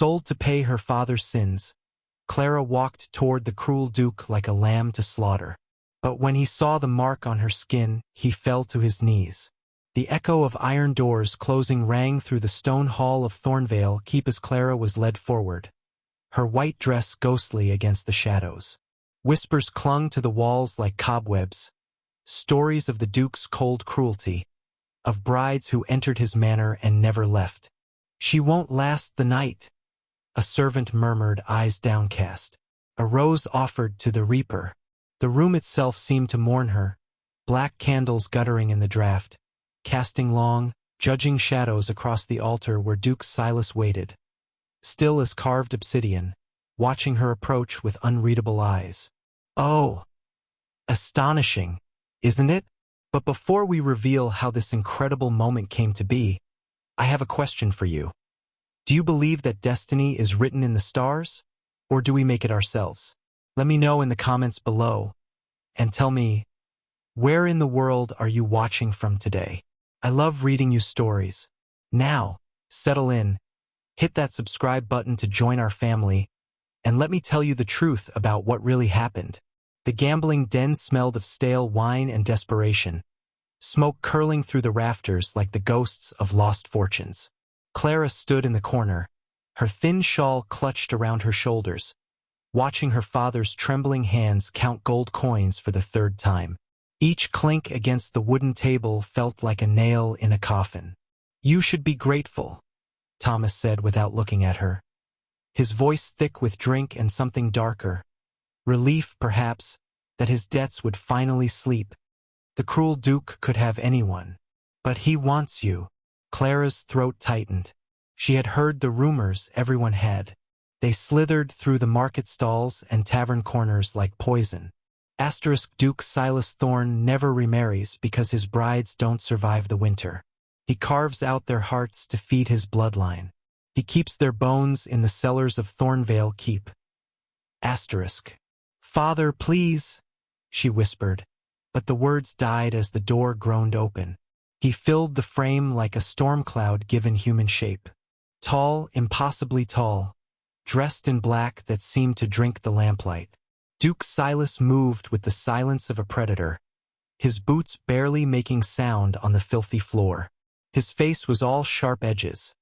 Sold to pay her father's sins, Clara walked toward the cruel Duke like a lamb to slaughter. But when he saw the mark on her skin, he fell to his knees. The echo of iron doors closing rang through the stone hall of Thornvale Keep as Clara was led forward, her white dress ghostly against the shadows. Whispers clung to the walls like cobwebs, stories of the Duke's cold cruelty, of brides who entered his manor and never left. "She won't last the night," a servant murmured, eyes downcast. A rose offered to the reaper. The room itself seemed to mourn her, black candles guttering in the draught, casting long, judging shadows across the altar where Duke Silas waited, still as carved obsidian, watching her approach with unreadable eyes. Oh, astonishing, isn't it? But before we reveal how this incredible moment came to be, I have a question for you. Do you believe that destiny is written in the stars, or do we make it ourselves? Let me know in the comments below, and tell me, where in the world are you watching from today? I love reading you stories. Now, settle in, hit that subscribe button to join our family, and let me tell you the truth about what really happened. The gambling den smelled of stale wine and desperation, smoke curling through the rafters like the ghosts of lost fortunes. Clara stood in the corner, her thin shawl clutched around her shoulders, watching her father's trembling hands count gold coins for the third time. Each clink against the wooden table felt like a nail in a coffin. "You should be grateful," Thomas said without looking at her, his voice thick with drink and something darker. Relief, perhaps, that his debts would finally sleep. The cruel Duke could have anyone. But he wants you. Clara's throat tightened. She had heard the rumors everyone had. They slithered through the market stalls and tavern corners like poison. Duke Silas Thorne never remarries because his brides don't survive the winter. He carves out their hearts to feed his bloodline. He keeps their bones in the cellars of Thornvale Keep. "Father, please," she whispered, but the words died as the door groaned open. He filled the frame like a storm cloud given human shape. Tall, impossibly tall, dressed in black that seemed to drink the lamplight. Duke Silas moved with the silence of a predator, his boots barely making sound on the filthy floor. His face was all sharp edges,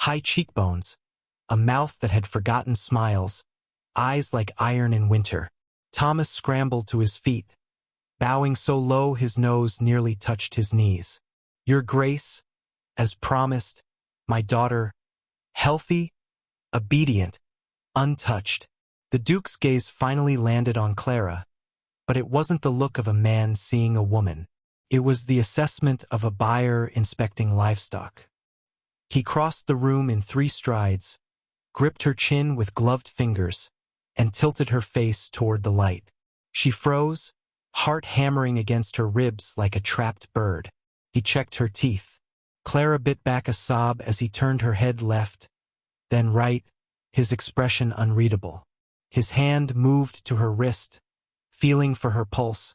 high cheekbones, a mouth that had forgotten smiles, eyes like iron in winter. Thomas scrambled to his feet, bowing so low his nose nearly touched his knees. "Your Grace, as promised, my daughter, healthy, obedient, untouched." The Duke's gaze finally landed on Clara, but it wasn't the look of a man seeing a woman. It was the assessment of a buyer inspecting livestock. He crossed the room in 3 strides, gripped her chin with gloved fingers, and tilted her face toward the light. She froze, heart hammering against her ribs like a trapped bird. He checked her teeth. Clara bit back a sob as he turned her head left, then right, his expression unreadable. His hand moved to her wrist, feeling for her pulse,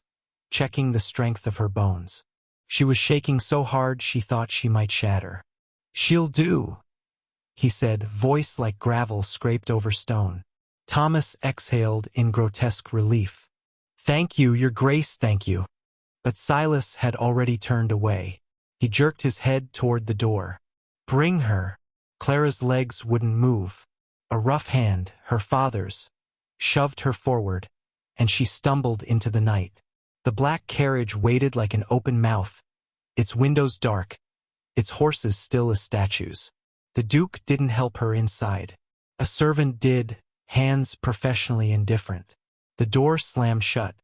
checking the strength of her bones. She was shaking so hard she thought she might shatter. "She'll do," he said, voice like gravel scraped over stone. Thomas exhaled in grotesque relief. "Thank you, Your Grace, thank you." But Silas had already turned away. He jerked his head toward the door. "Bring her." Clara's legs wouldn't move. A rough hand, her father's, shoved her forward, and she stumbled into the night. The black carriage waited like an open mouth, its windows dark, its horses still as statues. The Duke didn't help her inside. A servant did, hands professionally indifferent. The door slammed shut.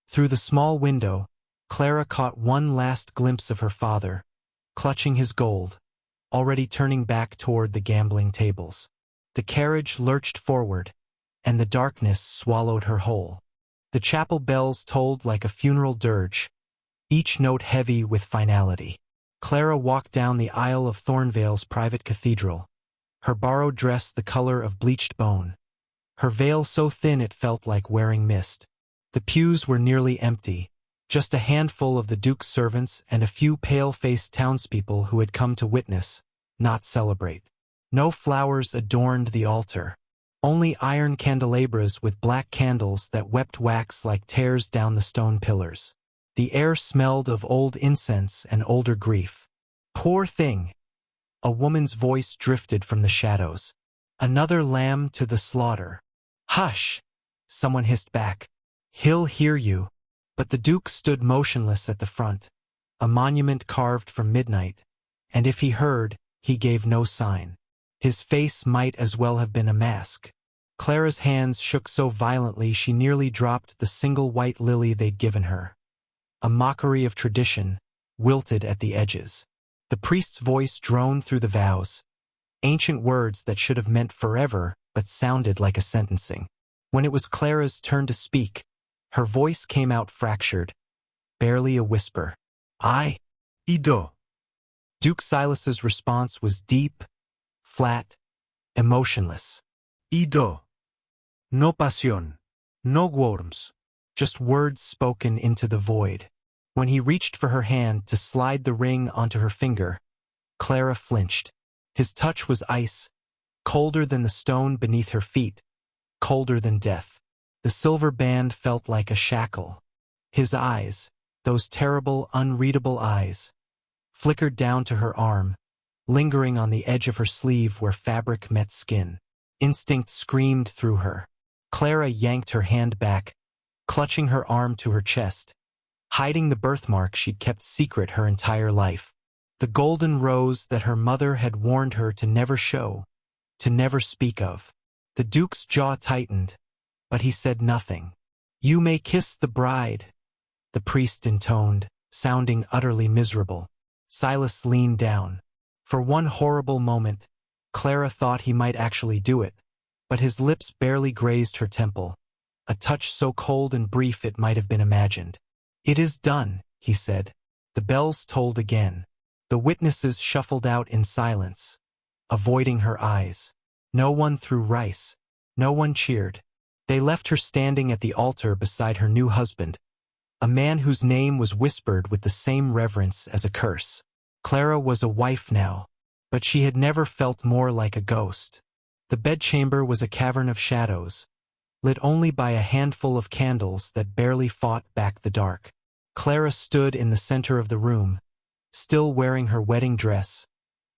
Through the small window, Clara caught one last glimpse of her father, clutching his gold, already turning back toward the gambling tables. The carriage lurched forward, and the darkness swallowed her whole. The chapel bells tolled like a funeral dirge, each note heavy with finality. Clara walked down the aisle of Thornvale's private cathedral, her borrowed dress the color of bleached bone, her veil so thin it felt like wearing mist. The pews were nearly empty, just a handful of the Duke's servants and a few pale-faced townspeople who had come to witness, not celebrate. No flowers adorned the altar. Only iron candelabras with black candles that wept wax like tears down the stone pillars. The air smelled of old incense and older grief. Poor thing! A woman's voice drifted from the shadows. Another lamb to the slaughter. Hush! Someone hissed back. He'll hear you. But the Duke stood motionless at the front, a monument carved from midnight, and if he heard, he gave no sign. His face might as well have been a mask. Clara's hands shook so violently she nearly dropped the single white lily they'd given her. A mockery of tradition, wilted at the edges. The priest's voice droned through the vows, ancient words that should have meant forever but sounded like a sentencing. When it was Clara's turn to speak, her voice came out fractured, barely a whisper. Ido. Duke Silas's response was deep, flat, emotionless. Ido. No pasión. No worms. Just words spoken into the void. When he reached for her hand to slide the ring onto her finger, Clara flinched. His touch was ice, colder than the stone beneath her feet, colder than death. The silver band felt like a shackle. His eyes, those terrible, unreadable eyes, flickered down to her arm, lingering on the edge of her sleeve where fabric met skin. Instinct screamed through her. Clara yanked her hand back, clutching her arm to her chest, hiding the birthmark she'd kept secret her entire life. The golden rose that her mother had warned her to never show, to never speak of. The Duke's jaw tightened, but he said nothing. You may kiss the bride, the priest intoned, sounding utterly miserable. Silas leaned down. For one horrible moment, Clara thought he might actually do it, but his lips barely grazed her temple, a touch so cold and brief it might have been imagined. It is done, he said. The bells tolled again. The witnesses shuffled out in silence, avoiding her eyes. No one threw rice. No one cheered. They left her standing at the altar beside her new husband, a man whose name was whispered with the same reverence as a curse. Clara was a wife now, but she had never felt more like a ghost. The bedchamber was a cavern of shadows, lit only by a handful of candles that barely fought back the dark. Clara stood in the center of the room, still wearing her wedding dress,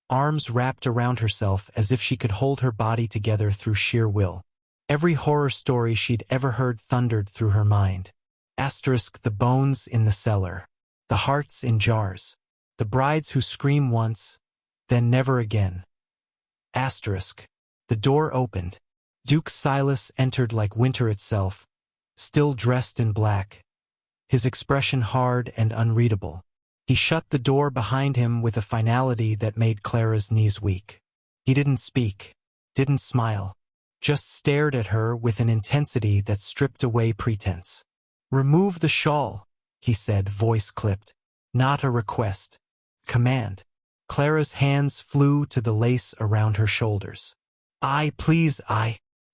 arms wrapped around herself as if she could hold her body together through sheer will. Every horror story she'd ever heard thundered through her mind. Asterisk the bones in the cellar, the hearts in jars, the brides who scream once, then never again. Asterisk. The door opened. Duke Silas entered like winter itself, still dressed in black, his expression hard and unreadable. He shut the door behind him with a finality that made Clara's knees weak. He didn't speak, didn't smile, just stared at her with an intensity that stripped away pretense. Remove the shawl, he said, voice clipped. Not a request. Command. Clara's hands flew to the lace around her shoulders. Please,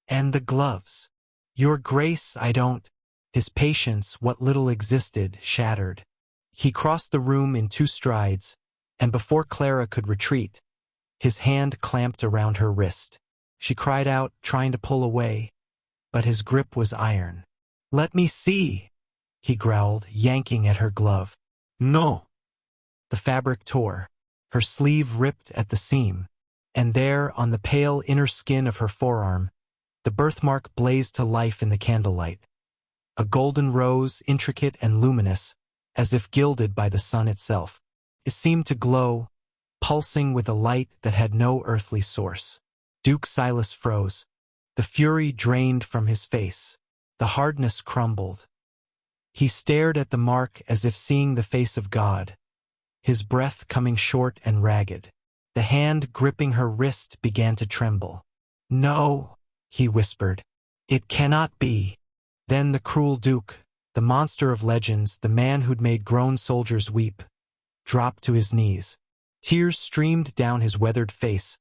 and the gloves. Your Grace, I don't. His patience, what little existed, shattered. He crossed the room in 2 strides, and before Clara could retreat, his hand clamped around her wrist. She cried out, trying to pull away, but his grip was iron. Let me see, he growled, yanking at her glove. No. The fabric tore. Her sleeve ripped at the seam, and there, on the pale inner skin of her forearm, the birthmark blazed to life in the candlelight. A golden rose, intricate and luminous, as if gilded by the sun itself. It seemed to glow, pulsing with a light that had no earthly source. Duke Silas froze. The fury drained from his face. The hardness crumbled. He stared at the mark as if seeing the face of God, his breath coming short and ragged. The hand gripping her wrist began to tremble. No, he whispered. It cannot be. Then the cruel Duke, the monster of legends, the man who'd made grown soldiers weep, dropped to his knees. Tears streamed down his weathered face,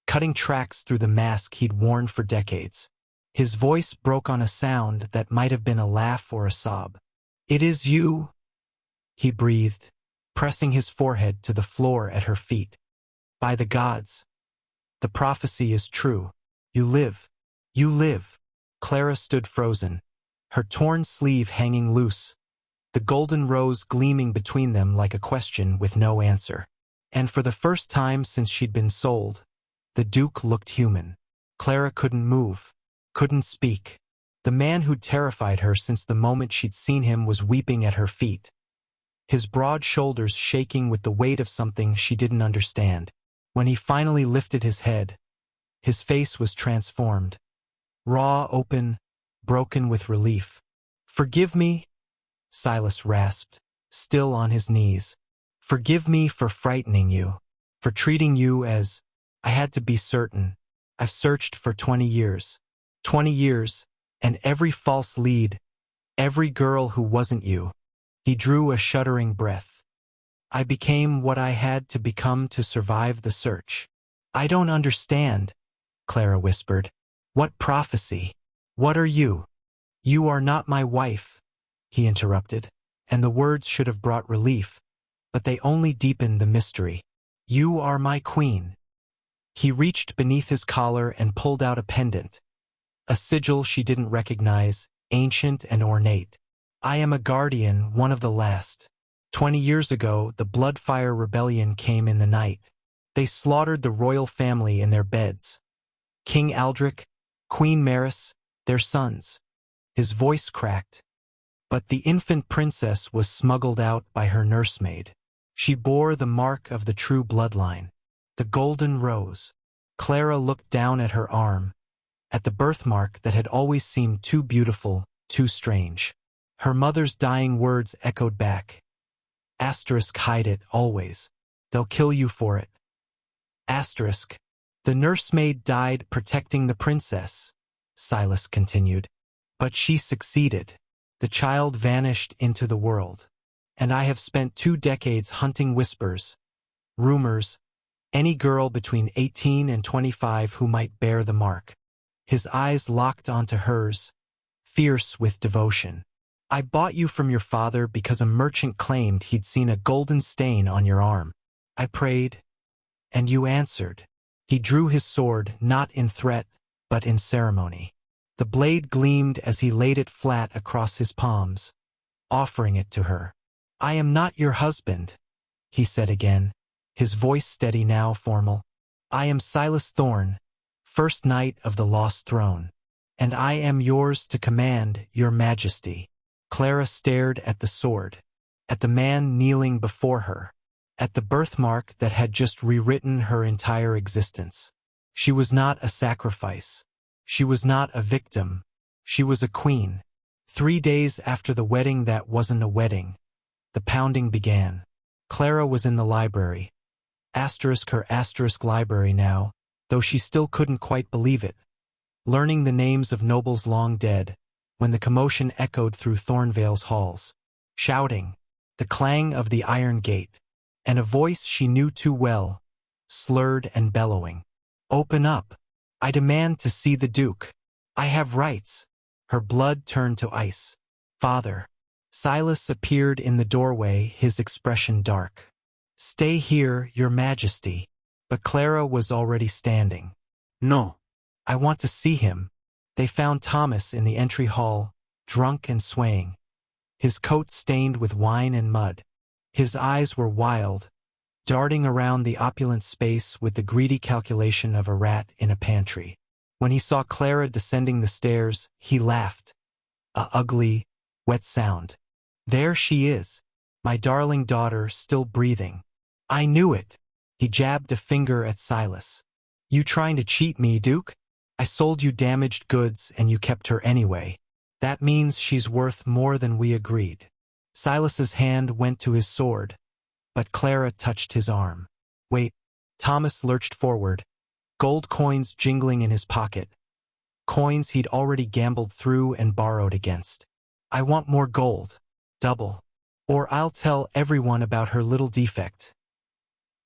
cutting tracks through the mask he'd worn for decades. His voice broke on a sound that might have been a laugh or a sob. It is you, he breathed, pressing his forehead to the floor at her feet. By the gods. The prophecy is true. You live. You live. Clara stood frozen, her torn sleeve hanging loose, the golden rose gleaming between them like a question with no answer. And for the first time since she'd been sold, the Duke looked human. Clara couldn't move, couldn't speak. The man who'd terrified her since the moment she'd seen him was weeping at her feet, his broad shoulders shaking with the weight of something she didn't understand. When he finally lifted his head, his face was transformed, raw, open, broken with relief. "Forgive me," Silas rasped, still on his knees. "Forgive me for frightening you, for treating you as... I had to be certain. I've searched for 20 years. 20 years, and every false lead, every girl who wasn't you." He drew a shuddering breath. "I became what I had to become to survive the search." "I don't understand," Clara whispered. "What prophecy? What are you?" "You are not my wife," he interrupted, and the words should have brought relief, but they only deepened the mystery. "You are my queen." He reached beneath his collar and pulled out a pendant, a sigil she didn't recognize, ancient and ornate. "I am a guardian, one of the last. 20 years ago, the Bloodfire Rebellion came in the night. They slaughtered the royal family in their beds. King Aldrich, Queen Maris, their sons." His voice cracked. "But the infant princess was smuggled out by her nursemaid. She bore the mark of the true bloodline, the golden rose." Clara looked down at her arm, at the birthmark that had always seemed too beautiful, too strange. Her mother's dying words echoed back. Asterisk, hide it, always. They'll kill you for it. Asterisk. "The nursemaid died protecting the princess," Silas continued. "But she succeeded. The child vanished into the world. And I have spent 2 decades hunting whispers, rumors, any girl between 18 and 25 who might bear the mark." His eyes locked onto hers, fierce with devotion. "I bought you from your father because a merchant claimed he'd seen a golden stain on your arm. I prayed, and you answered." He drew his sword, not in threat, but in ceremony. The blade gleamed as he laid it flat across his palms, offering it to her. "I am not your husband," he said again, his voice steady now, formal. "I am Silas Thorne, first knight of the lost throne, and I am yours to command, your majesty." Clara stared at the sword, at the man kneeling before her, at the birthmark that had just rewritten her entire existence. She was not a sacrifice. She was not a victim. She was a queen. 3 days after the wedding that wasn't a wedding, the pounding began. Clara was in the library. Asterisk, her asterisk library now, though she still couldn't quite believe it. Learning the names of nobles long dead, when the commotion echoed through Thornvale's halls. Shouting, the clang of the iron gate, and a voice she knew too well, slurred and bellowing. "Open up. I demand to see the Duke. I have rights." Her blood turned to ice. "Father." Silas appeared in the doorway, his expression dark. "Stay here, your majesty." But Clara was already standing. "No. I want to see him." They found Thomas in the entry hall, drunk and swaying, his coat stained with wine and mud. His eyes were wild, darting around the opulent space with the greedy calculation of a rat in a pantry. When he saw Clara descending the stairs, he laughed. A ugly, wet sound. "There she is, my darling daughter, still breathing." "I knew it." He jabbed a finger at Silas. "You trying to cheat me, Duke? I sold you damaged goods and you kept her anyway. That means she's worth more than we agreed." Silas's hand went to his sword, but Clara touched his arm. "Wait." Thomas lurched forward, gold coins jingling in his pocket, coins he'd already gambled through and borrowed against. "I want more gold, double, or I'll tell everyone about her little defect."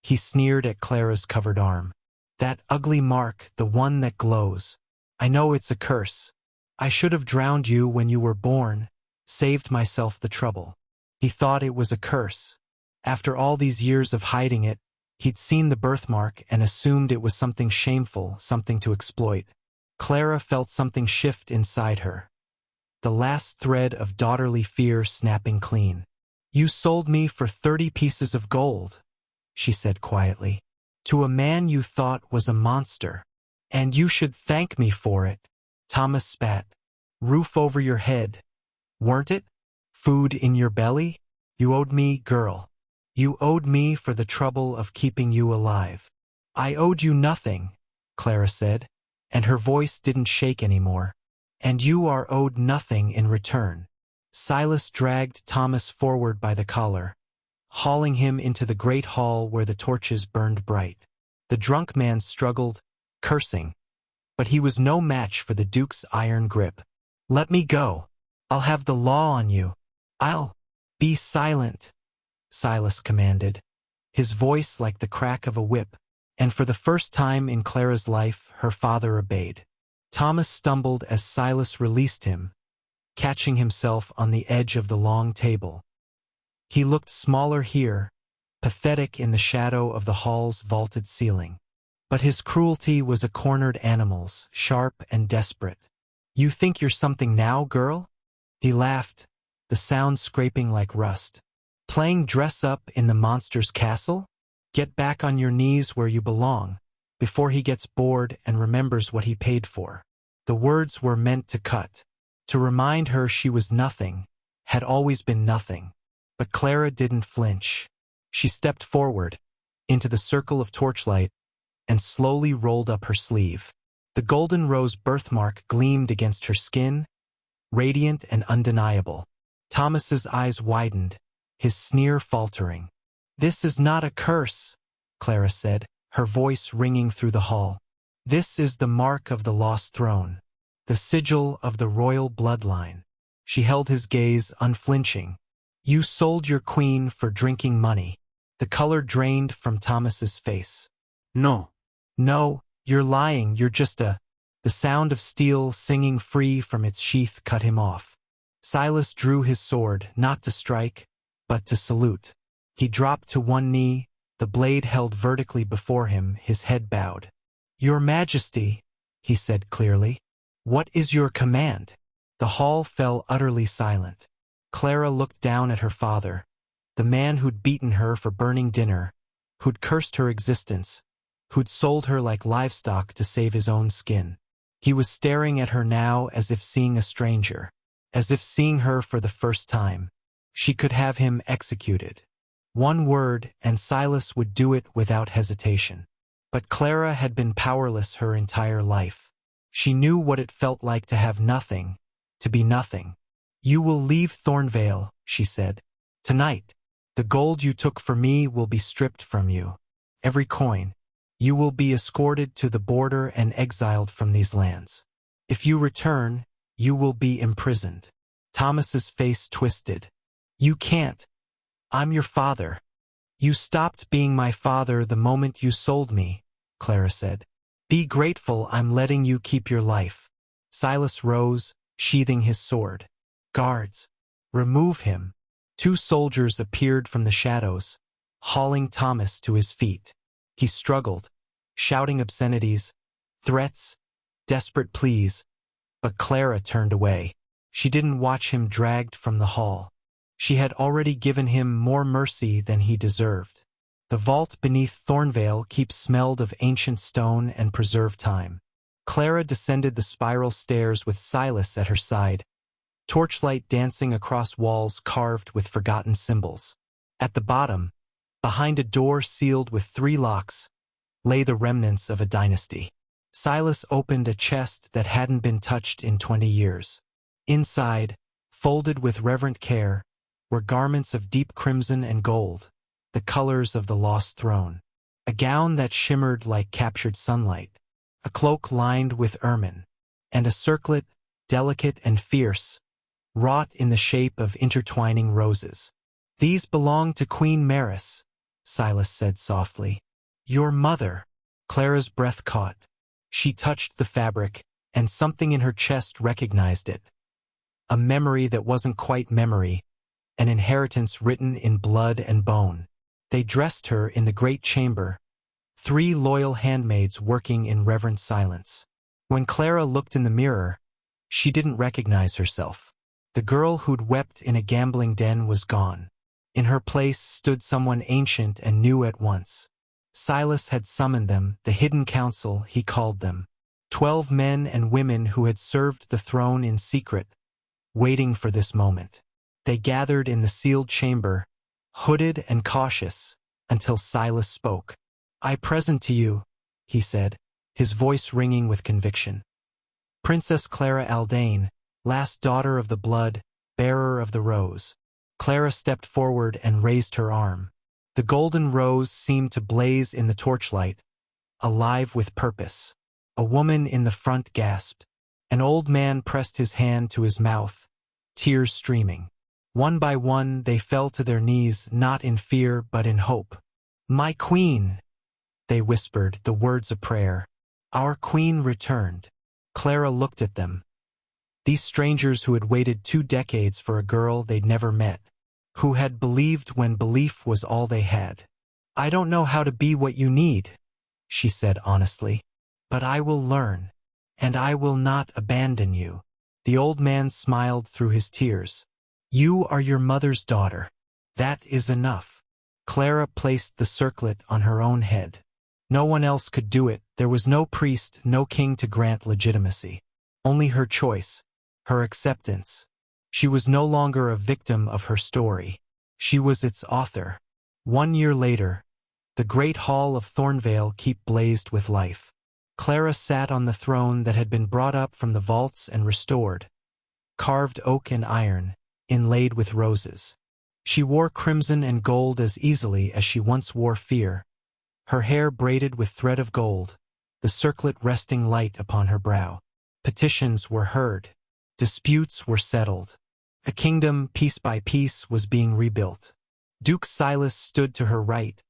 He sneered at Clara's covered arm. "That ugly mark, the one that glows. I know it's a curse. I should have drowned you when you were born, saved myself the trouble." He thought it was a curse. After all these years of hiding it, He'd seen the birthmark and assumed it was something shameful, something to exploit. Clara felt something shift inside her. The last thread of daughterly fear snapping clean. "You sold me for 30 pieces of gold," she said quietly, "to a man you thought was a monster. And you should thank me for it." Thomas spat. "Roof over your head, weren't it? Food in your belly? You owed me, girl. You owed me for the trouble of keeping you alive." "I owed you nothing," Clara said, and her voice didn't shake anymore. "And you are owed nothing in return." Silas dragged Thomas forward by the collar, hauling him into the great hall where the torches burned bright. The drunk man struggled, cursing, but he was no match for the Duke's iron grip. "Let me go. I'll have the law on you. I'll—" "Be silent," Silas commanded, his voice like the crack of a whip, and for the first time in Clara's life, her father obeyed. Thomas stumbled as Silas released him, catching himself on the edge of the long table. He looked smaller here, pathetic in the shadow of the hall's vaulted ceiling. But his cruelty was a cornered animal's, sharp and desperate. "You think you're something now, girl?" He laughed, the sound scraping like rust. "Playing dress-up in the monster's castle? Get back on your knees where you belong, before he gets bored and remembers what he paid for." The words were meant to cut, to remind her she was nothing, had always been nothing. But Clara didn't flinch. She stepped forward, into the circle of torchlight, and slowly rolled up her sleeve. The golden rose birthmark gleamed against her skin, radiant and undeniable. Thomas's eyes widened, his sneer faltering. "This is not a curse," Clara said, her voice ringing through the hall. "This is the mark of the lost throne, the sigil of the royal bloodline." She held his gaze unflinching. "You sold your queen for drinking money." The color drained from Thomas's face. "No. No, you're lying, you're just a—" The sound of steel singing free from its sheath cut him off. Silas drew his sword, not to strike, but to salute. He dropped to one knee, the blade held vertically before him, his head bowed. "Your Majesty," he said clearly, "what is your command?" The hall fell utterly silent. Clara looked down at her father, the man who'd beaten her for burning dinner, who'd cursed her existence, who'd sold her like livestock to save his own skin. He was staring at her now as if seeing a stranger, as if seeing her for the first time. She could have him executed. One word, and Silas would do it without hesitation. But Clara had been powerless her entire life. She knew what it felt like to have nothing, to be nothing. "You will leave Thornvale," she said. "Tonight. The gold you took for me will be stripped from you. Every coin. You will be escorted to the border and exiled from these lands. If you return, you will be imprisoned." Thomas's face twisted. "You can't. I'm your father." "You stopped being my father the moment you sold me," Clara said. "Be grateful I'm letting you keep your life." Silas rose, sheathing his sword. "Guards, remove him." 2 soldiers appeared from the shadows, hauling Thomas to his feet. He struggled, shouting obscenities, threats, desperate pleas, but Clara turned away. She didn't watch him dragged from the hall. She had already given him more mercy than he deserved. The vault beneath Thornvale keeps smelled of ancient stone and preserved time. Clara descended the spiral stairs with Silas at her side, torchlight dancing across walls carved with forgotten symbols. At the bottom, behind a door sealed with 3 locks, lay the remnants of a dynasty. Silas opened a chest that hadn't been touched in 20 years. Inside, folded with reverent care, were garments of deep crimson and gold, the colors of the lost throne. A gown that shimmered like captured sunlight, a cloak lined with ermine, and a circlet, delicate and fierce, wrought in the shape of intertwining roses. "These belong to Queen Maris," Silas said softly. "Your mother." Clara's breath caught. She touched the fabric, and something in her chest recognized it. A memory that wasn't quite memory, an inheritance written in blood and bone. They dressed her in the great chamber, 3 loyal handmaids working in reverent silence. When Clara looked in the mirror, she didn't recognize herself. The girl who'd wept in a gambling den was gone. In her place stood someone ancient and new at once. Silas had summoned them, the hidden council, he called them. 12 men and women who had served the throne in secret, waiting for this moment. They gathered in the sealed chamber, hooded and cautious, until Silas spoke. "I present to you," he said, his voice ringing with conviction, "Princess Clara Aldane, last daughter of the blood, bearer of the rose." Clara stepped forward and raised her arm. The golden rose seemed to blaze in the torchlight, alive with purpose. A woman in the front gasped. An old man pressed his hand to his mouth, tears streaming. One by one they fell to their knees, not in fear but in hope. "My queen," they whispered, the words of prayer. "Our queen returned." Clara looked at them. These strangers who had waited 2 decades for a girl they'd never met, who had believed when belief was all they had. "I don't know how to be what you need," she said honestly, "but I will learn, and I will not abandon you." The old man smiled through his tears. "You are your mother's daughter. That is enough." Clara placed the circlet on her own head. No one else could do it. There was no priest, no king to grant legitimacy. Only her choice, her acceptance. She was no longer a victim of her story. She was its author. 1 year later, the great hall of Thornvale keep blazed with life. Clara sat on the throne that had been brought up from the vaults and restored, carved oak and iron, inlaid with roses. She wore crimson and gold as easily as she once wore fear, her hair braided with thread of gold, the circlet resting light upon her brow. Petitions were heard. Disputes were settled. A kingdom, piece by piece, was being rebuilt. Duke Silas stood to her right,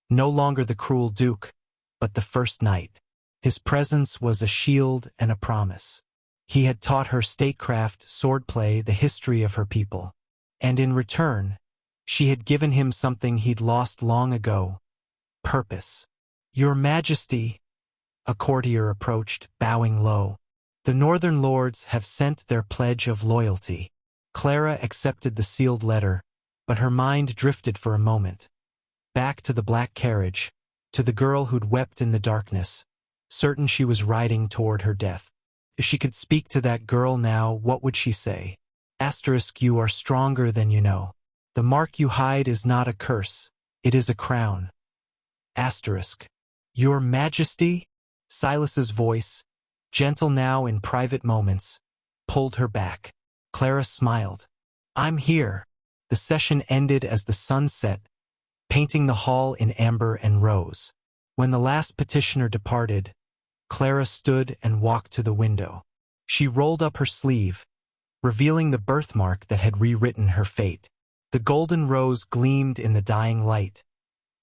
no longer the cruel duke, but the first knight. His presence was a shield and a promise. He had taught her statecraft, swordplay, the history of her people. And in return, she had given him something he'd lost long ago: purpose. "Your Majesty," a courtier approached, bowing low, "the northern lords have sent their pledge of loyalty." Clara accepted the sealed letter, but her mind drifted for a moment. Back to the black carriage, to the girl who'd wept in the darkness, certain she was riding toward her death. If she could speak to that girl now, what would she say? "You are stronger than you know. The mark you hide is not a curse, it is a crown." "Your Majesty?" Silas's voice, gentle now in private moments, pulled her back. Clara smiled. "I'm here." The session ended as the sun set, painting the hall in amber and rose. When the last petitioner departed, Clara stood and walked to the window. She rolled up her sleeve, revealing the birthmark that had rewritten her fate. The golden rose gleamed in the dying light,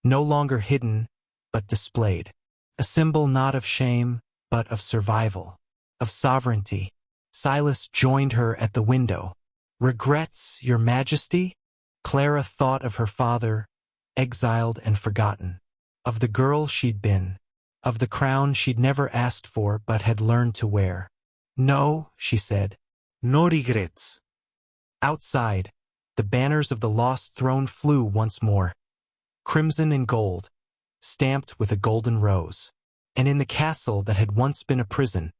no longer hidden, but displayed. A symbol not of shame, but of survival, of sovereignty. Silas joined her at the window. "Regrets, Your Majesty?" Clara thought of her father, exiled and forgotten, of the girl she'd been, of the crown she'd never asked for but had learned to wear. "No," she said, "no regrets." Outside, the banners of the lost throne flew once more, crimson and gold, stamped with a golden rose. And in the castle that had once been a prison,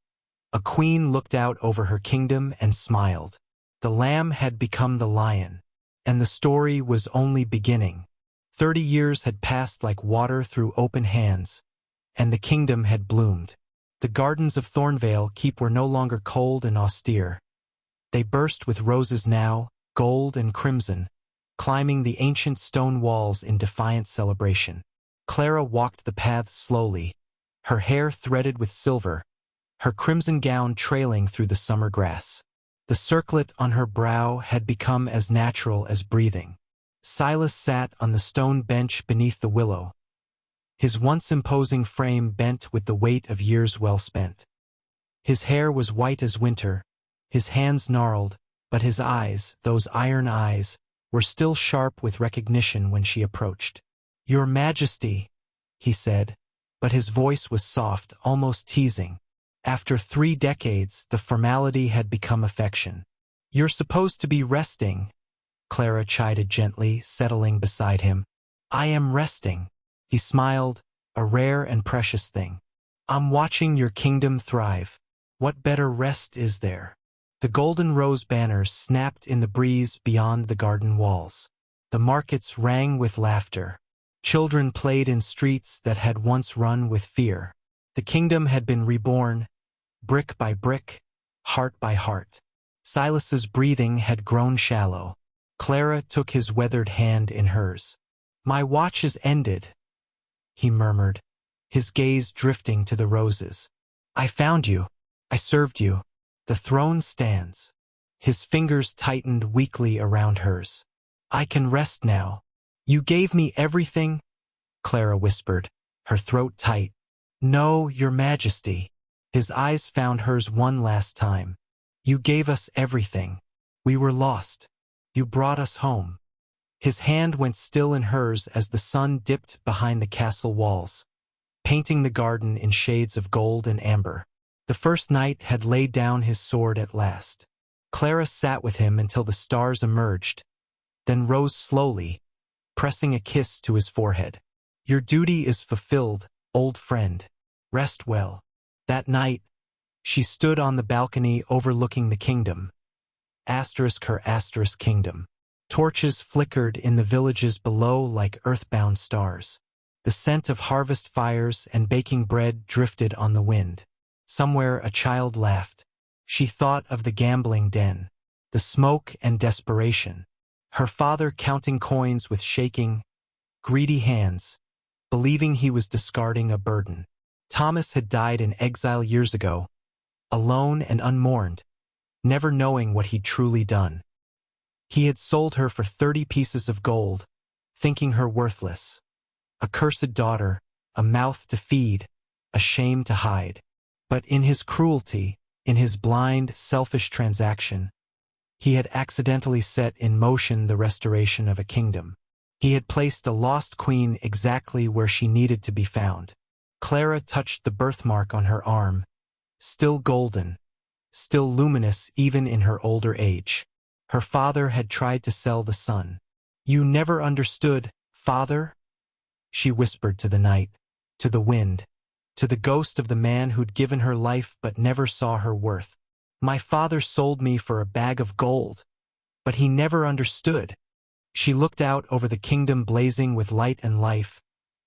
a queen looked out over her kingdom and smiled. The lamb had become the lion, and the story was only beginning. 30 years had passed like water through open hands, and the kingdom had bloomed. The gardens of Thornvale Keep were no longer cold and austere. They burst with roses now, gold and crimson, climbing the ancient stone walls in defiant celebration. Clara walked the paths slowly, her hair threaded with silver, her crimson gown trailing through the summer grass. The circlet on her brow had become as natural as breathing. Silas sat on the stone bench beneath the willow, his once imposing frame bent with the weight of years well spent. His hair was white as winter, his hands gnarled, but his eyes, those iron eyes, were still sharp with recognition when she approached. "Your Majesty," he said, but his voice was soft, almost teasing. After 3 decades, the formality had become affection. "You're supposed to be resting," Clara chided gently, settling beside him. "I am resting." He smiled, "A rare and precious thing. I'm watching your kingdom thrive. What better rest is there?" The golden rose banners snapped in the breeze beyond the garden walls. The markets rang with laughter. Children played in streets that had once run with fear. The kingdom had been reborn, brick by brick, heart by heart. Silas's breathing had grown shallow. Clara took his weathered hand in hers. "My watch is ended," he murmured, his gaze drifting to the roses. "I found you. I served you. The throne stands." His fingers tightened weakly around hers. "I can rest now. You gave me everything," Clara whispered, her throat tight. "No, Your Majesty." His eyes found hers one last time. "You gave us everything. We were lost. You brought us home." His hand went still in hers as the sun dipped behind the castle walls, painting the garden in shades of gold and amber. The first knight had laid down his sword at last. Clara sat with him until the stars emerged, then rose slowly, pressing a kiss to his forehead. "Your duty is fulfilled, old friend. Rest well." That night, she stood on the balcony overlooking the kingdom. Her kingdom. Torches flickered in the villages below like earthbound stars. The scent of harvest fires and baking bread drifted on the wind. Somewhere a child laughed. She thought of the gambling den, the smoke and desperation. Her father counting coins with shaking, greedy hands, believing he was discarding a burden. Thomas had died in exile years ago, alone and unmourned, never knowing what he'd truly done. He had sold her for 30 pieces of gold, thinking her worthless. A cursed daughter, a mouth to feed, a shame to hide. But in his cruelty, in his blind, selfish transaction, he had accidentally set in motion the restoration of a kingdom. He had placed a lost queen exactly where she needed to be found. Clara touched the birthmark on her arm, still golden, still luminous even in her older age. Her father had tried to sell the son. "You never understood, father?" she whispered to the night, to the wind, to the ghost of the man who'd given her life but never saw her worth. "My father sold me for a bag of gold, but he never understood." She looked out over the kingdom blazing with light and life,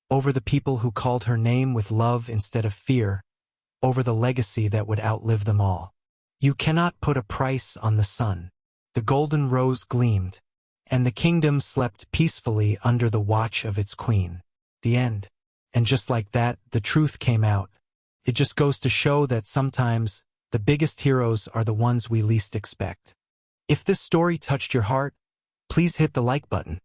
over the people who called her name with love instead of fear, over the legacy that would outlive them all. "You cannot put a price on the sun." The golden rose gleamed, and the kingdom slept peacefully under the watch of its queen. The end. And just like that, the truth came out. It just goes to show that sometimes the biggest heroes are the ones we least expect. If this story touched your heart, please hit the like button.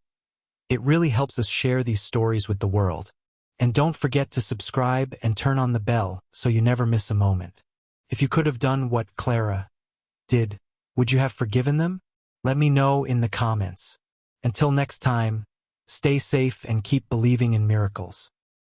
It really helps us share these stories with the world. And don't forget to subscribe and turn on the bell so you never miss a moment. If you could have done what Clara did, would you have forgiven them? Let me know in the comments. Until next time, stay safe and keep believing in miracles.